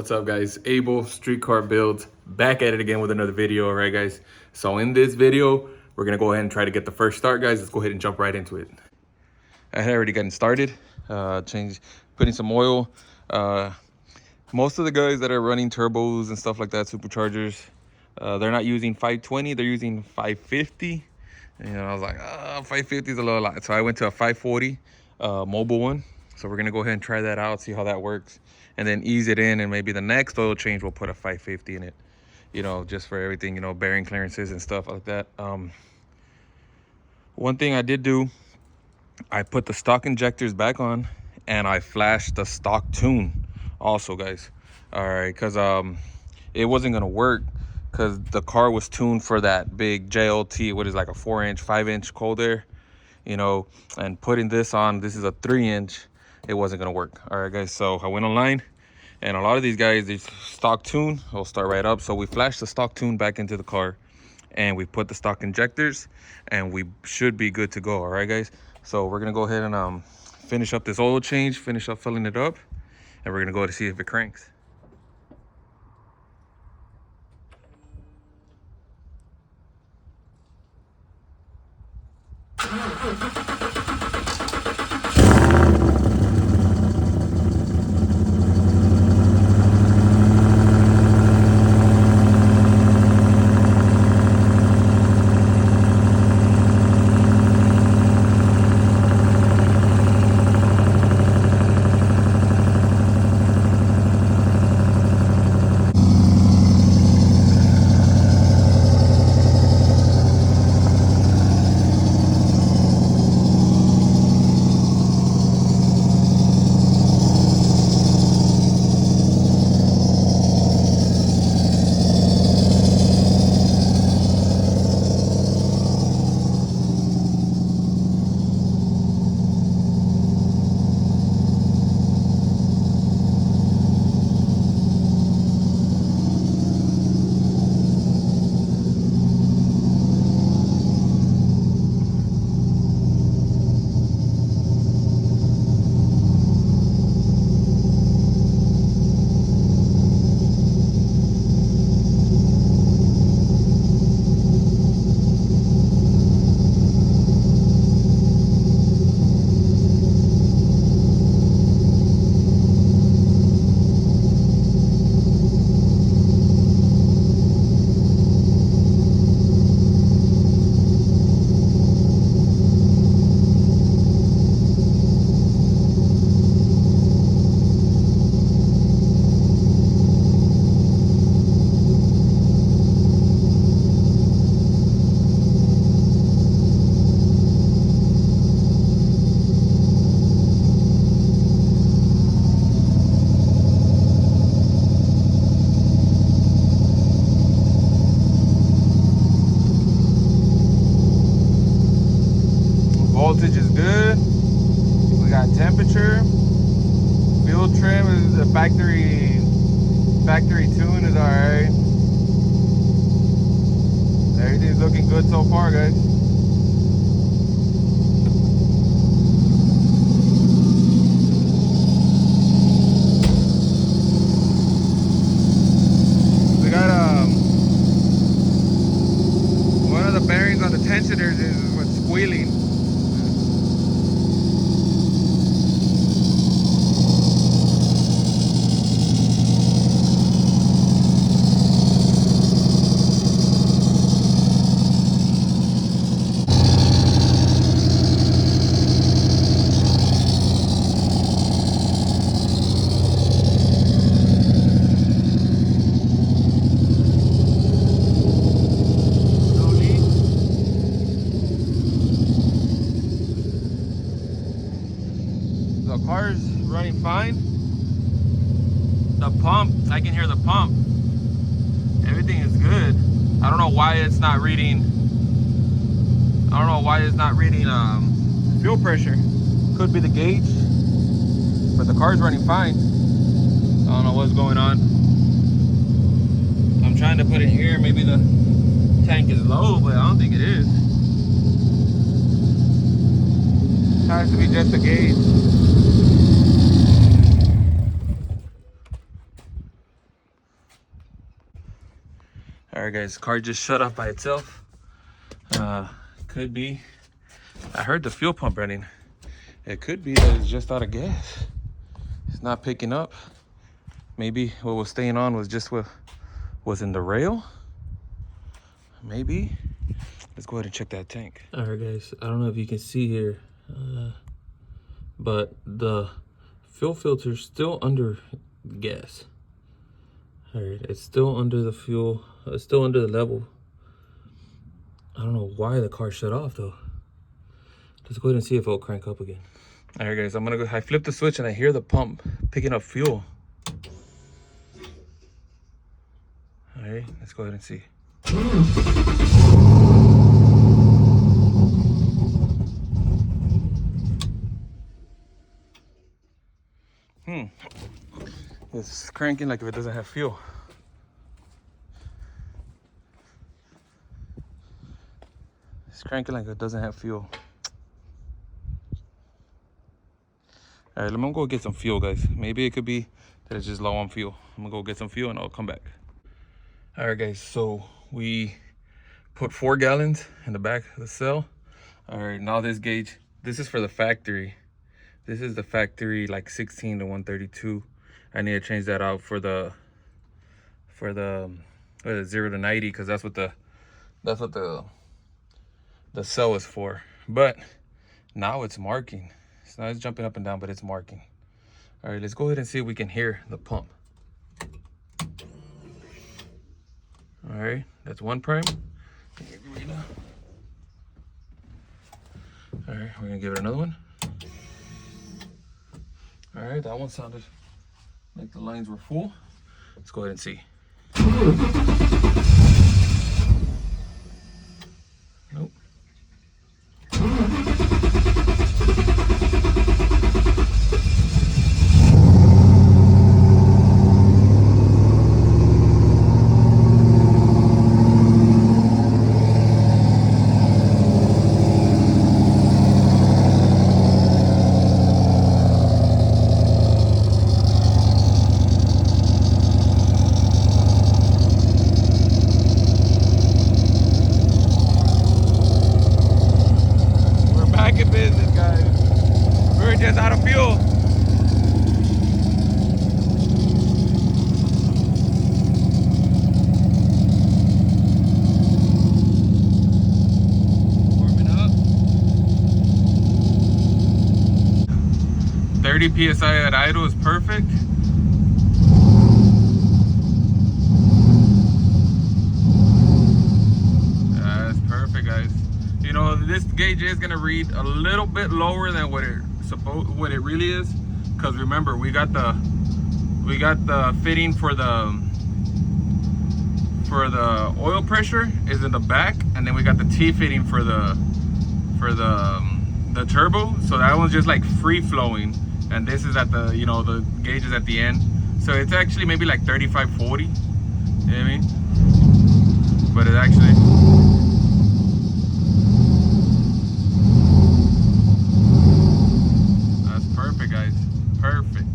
What's up, guys? Abel, Streetcar Builds, back at it again with another video. All right, guys, so in this video we're gonna go ahead and try to get the first start, guys. Let's go ahead and jump right into it. I had already gotten started, putting some oil. Most of the guys that are running turbos and stuff like that, superchargers, they're not using 520, they're using 550. And I was like, 550 is a little lot, so I went to a 540 mobile one. So we're gonna go ahead and try that out, see how that works, and then ease it in, and maybe the next oil change we'll put a 550 in it, you know, just for everything, you know, bearing clearances and stuff like that. One thing I did do, I put the stock injectors back on and I flashed the stock tune also, guys. All right, because it wasn't gonna work because the car was tuned for that big JLT, what is like a 4-inch 5-inch cold air, you know, and putting this on, this is a 3-inch, it wasn't gonna work. All right, guys, so I went online, and a lot of these guys, they stock tune will start right up. So we flashed the stock tune back into the car and we put the stock injectors, and we should be good to go. All right, guys, so we're gonna go ahead and finish up this oil change, finish up filling it up, and we're gonna go to see if it cranks. Voltage is good. We got temperature. Fuel trim is the factory tune is alright. Everything's looking good so far, guys. We got one of the bearings on the tensioners is what's squealing. The car's running fine. The pump, I can hear the pump. Everything is good. I don't know why it's not reading. Fuel pressure. Could be the gauge, but the car's running fine. I don't know what's going on. I'm trying to put it here. Maybe the tank is low, but I don't think it is. It has to be just a gauge. right, guys, car just shut off by itself. Could be, I heard the fuel pump running. It could be that it's just out of gas. It's not picking up. Maybe what was staying on was just what was in the rail. Maybe. Let's go ahead and check that tank. All right, guys, I don't know if you can see here, but the fuel filter is still under gas. All right, it's still under the fuel, it's still under the level. I don't know why the car shut off though. Let's go ahead and see if it'll crank up again. All right, guys, I'm gonna go, I flipped the switch and I hear the pump picking up fuel. All right, let's go ahead and see. It's cranking like if it doesn't have fuel. It's cranking like it doesn't have fuel. All right, let me go get some fuel, guys. Maybe it could be that it's just low on fuel. I'm gonna go get some fuel and I'll come back. All right, guys, so we put 4 gallons in the back of the cell. All right, now this gauge, this is for the factory. This is the factory, like 16 to 132. I need to change that out for the 0 to 90, because that's what the cell is for. But now it's marking. So now it's jumping up and down, but it's marking. All right, let's go ahead and see if we can hear the pump. All right, that's 1 prime. All right, we're gonna give it another one. All right, that one sounded like the lines were full. Let's go ahead and see. Nope. Business, guys. We're just out of fuel. Warming up. 30 psi at idle is perfect. That's perfect, guys. You know, this gauge is gonna read a little bit lower than what it really is, because remember, we got the fitting for the oil pressure is in the back, and then we got the T fitting for the turbo. So that one's just like free flowing, and this is at the, you know, the gauge is at the end. So it's actually maybe like 35-40. You know what I mean? But it actually. Guys, perfect.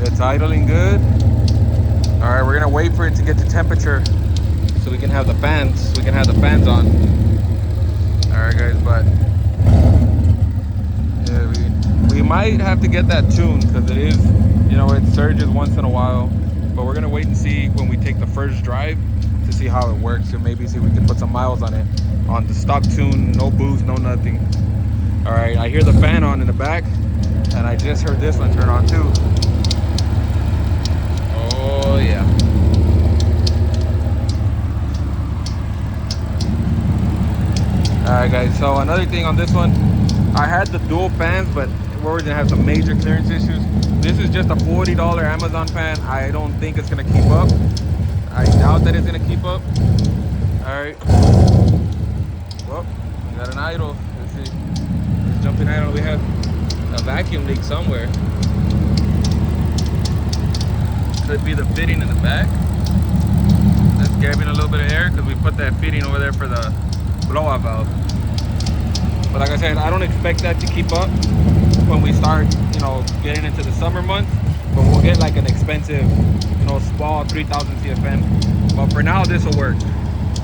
It's idling good. All right, we're gonna wait for it to get to temperature so we can have the fans. On. All right, guys, but yeah, we might have to get that tuned, because it is, you know, it surges once in a while. But we're gonna wait and see when we take the first drive to see how it works, and maybe see if we can put some miles on it. On the stock tune, no boost, no nothing. All right, I hear the fan on in the back, and I just heard this one turn on too. Oh yeah. All right, guys, so another thing on this one, I had the dual fans, but we're gonna have some major clearance issues. This is just a $40 Amazon fan. I don't think it's gonna keep up. I doubt that it's gonna keep up. All right. Well, we got an idle. Let's see. Jumping idle, we have a vacuum leak somewhere. Could be the fitting in the back. That's grabbing a little bit of air, because we put that fitting over there for the blowout valve. But like I said, I don't expect that to keep up when we start, you know, getting into the summer months. But we'll get like an expensive, you know, small 3000 CFM But for now, this will work.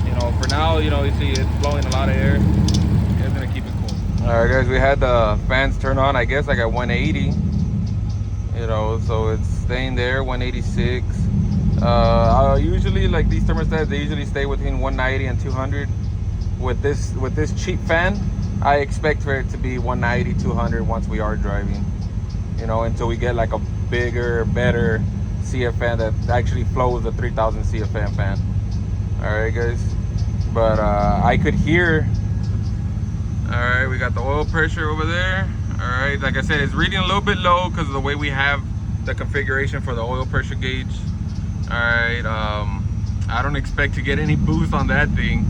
You know, for now, you know, you see it's blowing a lot of air. It's gonna keep it cool. All right, guys, we had the fans turn on, I guess, like at 180. You know, so it's staying there, 186. Usually, like these thermostats, they usually stay between 190 and 200. With this cheap fan, I expect for it to be 190, 200 once we are driving. You know, until we get like a bigger, better CF fan that actually flows the 3000 CFM fan. All right, guys. But I could hear. All right, we got the oil pressure over there. All right, like I said, it's reading a little bit low because of the way we have the configuration for the oil pressure gauge. All right, I don't expect to get any boost on that thing.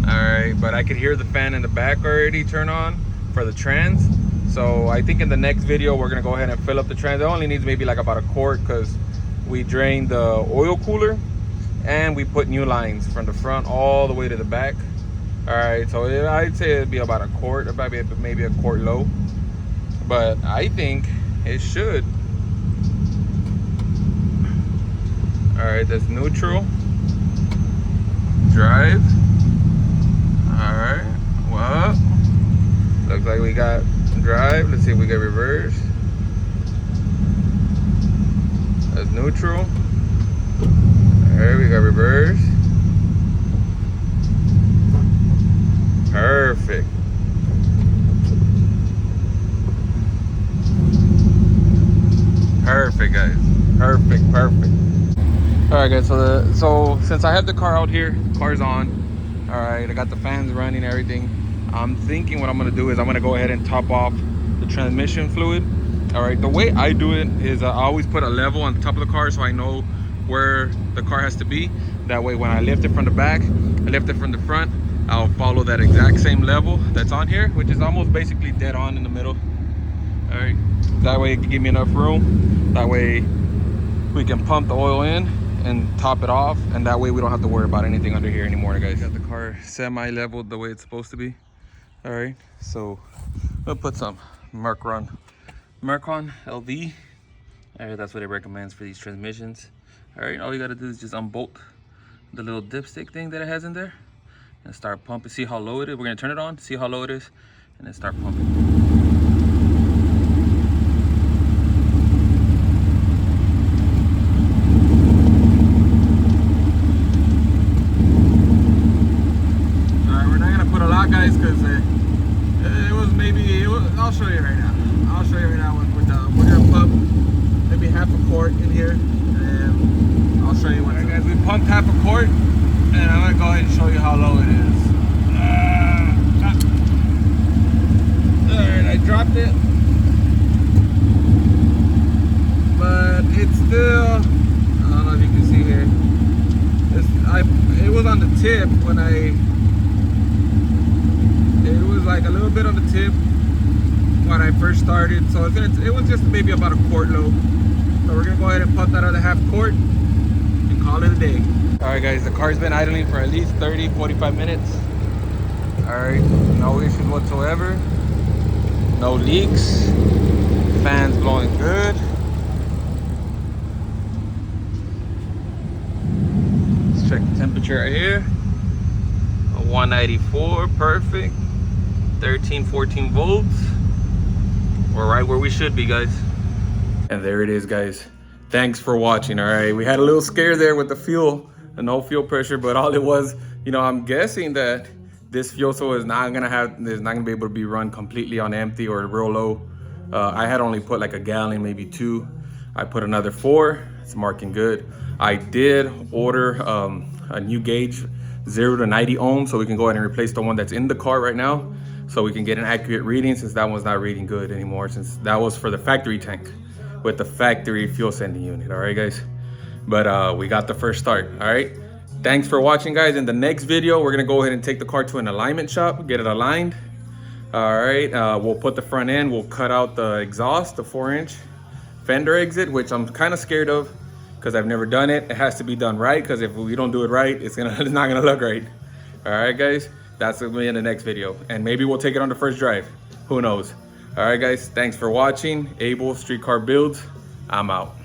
All right, but I could hear the fan in the back already turn on for the trans. So I think in the next video, we're gonna go ahead and fill up the trans. It only needs maybe like about a quart because we drained the oil cooler and we put new lines from the front all the way to the back. All right, so I'd say it'd be about a quart, or maybe a quart low. But I think it should. All right, that's neutral. Drive. All right, well, looks like we got drive. Let's see if we get reverse. That's neutral. All right, we got reverse. Perfect. Perfect, guys. Perfect, perfect. All right, guys. So since I have the car out here, car's on. All right, I got the fans running, everything. I'm thinking what I'm gonna do is I'm gonna go ahead and top off the transmission fluid. All right, the way I do it is I always put a level on the top of the car so I know where the car has to be. That way when I lift it from the back, I lift it from the front, I'll follow that exact same level that's on here, which is almost basically dead on in the middle. All right, that way it can give me enough room. That way we can pump the oil in and top it off, and that way we don't have to worry about anything under here anymore, guys. Got the car semi-leveled the way it's supposed to be. All right, so we'll put some Mercon LV. All right, that's what it recommends for these transmissions. All right, all you gotta do is just unbolt the little dipstick thing that it has in there and start pumping. See how low it is? We're gonna turn it on, see how low it is, and then start pumping. Guys, because I'll show you right now. I'll show you right now we're gonna pump maybe half a quart in here, and I'll show you what. Alright, guys, we pumped half a quart, and I'm gonna go ahead and show you how low it is. Alright, I dropped it, but it's still, I don't know if you can see here. It was on the tip when it was like a little bit on the tip when I first started, so it was just maybe about a quart low. So we're gonna go ahead and pump that other half quart and call it a day. All right, guys, the car's been idling for at least 30-45 minutes. All right, no issues whatsoever, no leaks, fans blowing good. Let's check the temperature right here. 194, perfect. 13-14 volts. We're right where we should be, guys. And there it is, guys. Thanks for watching. All right, we had a little scare there with the fuel and no fuel pressure, but all it was, you know, I'm guessing that this fuel cell is not gonna be able to be run completely on empty or real low. I had only put like a gallon, maybe 2. I put another 4. It's marking good. I did order a new gauge, 0 to 90 ohms, so we can go ahead and replace the one that's in the car right now, so we can get an accurate reading, since that one's not reading good anymore, since that was for the factory tank with the factory fuel sending unit. All right, guys, but we got the first start. All right, thanks for watching, guys. In the next video, we're gonna go ahead and take the car to an alignment shop, get it aligned. All right, we'll put the front end, we'll cut out the exhaust, the 4-inch fender exit, which I'm kind of scared of because I've never done it. It has to be done right, because if we don't do it right, it's not gonna look right. All right, guys, that's gonna be in the next video, and maybe we'll take it on the first drive. Who knows? All right, guys, thanks for watching. Abel Streetcar Builds. I'm out.